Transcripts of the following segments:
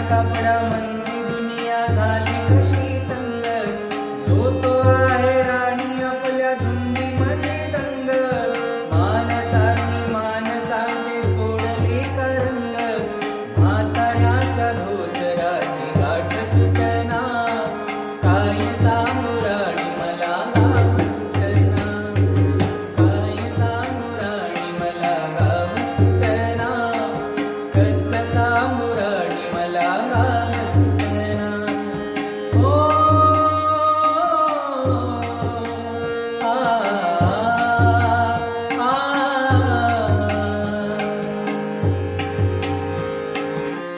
कपडा मंदी दुनिया झाली कशी तंग, जो तो आहे राणी आपल्या धुंदीमध्ये दंग. मानसांनी माणसांचे सोडले करंग, म्हाताऱ्याच्या धोतराची गाठ सुटना. काय सांगू राणी मला गाव सुटना, काय सांगू राणी मला गाव सुटना. कसं सांगू राणी मला गाव सुटना. ओ आ आ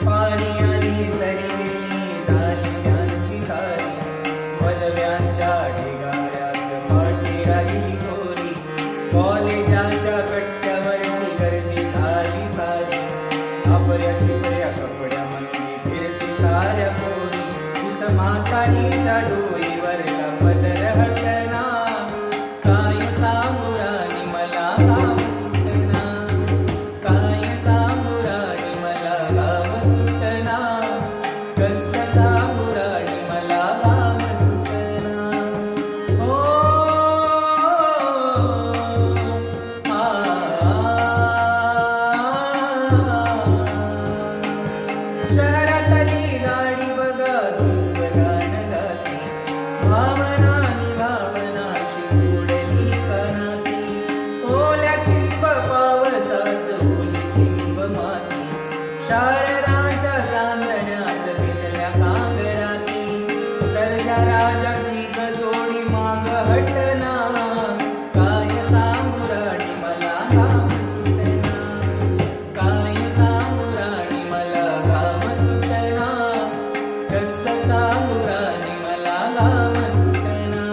पाणी आली सरी गेली झाली त्यांची तारी, पदव्यांच्या ढिगाऱ्यात पाठी राहिली कोरी. कॉलेजाच्या कट्ट्यावरती गर्दी झाली सारी, आपल्या चिपऱ्या कपड्यामध्ये फिरती साऱ्या पोरी. तिथं म्हातारीच्या डोईवरला पदर हटना. काय सांगू राणी मला गाव सुटना, काय सांगू राणी मला गाव सुटना. कसं सांगू राणी मला गाव सुटना. ओ शहरातली गाडी बघा तुमचं गाणं गाती, भावना आणि भावनाशी उडली कानाती. ओल्या चिंब पावसात ओली चिंब माती, शारदाच्या चांदण्यात भिजल्या कांगराती. सरल्या राजाची गजोडी माग हटना. काय सांगू राणी मला गाव सुटना, काय सांगू राणी मला गाव सुटना. कसं सांगू राणी मला गाव सुटना.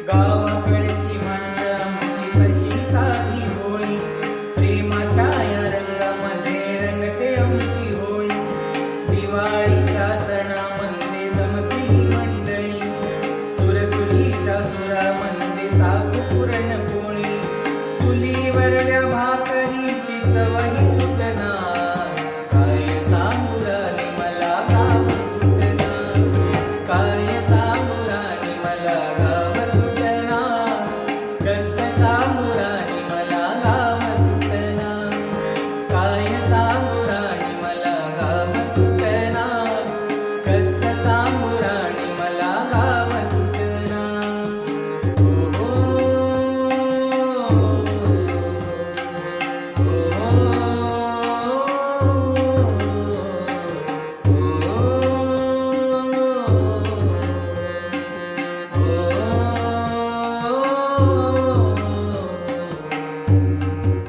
गावाकडची माणसं आमची कशी साधी होळी, प्रेमाच्या या रंगामध्ये रंगते आमची होळी. दिवाळीच्या सणामध्ये जमती मंडळी, सुरसुरीच्या सुरामध्ये चाक पुरणपोळी. चुलीवरल्या भाकरीची चवही सुटना. काय सांगू राणी मला गाव सुटना, काय सांगू राणी मला गाव सुटना. कसं सांगू राणी मला गाव सुटना, काय सांगू राणी मला गाव सुटना. कसं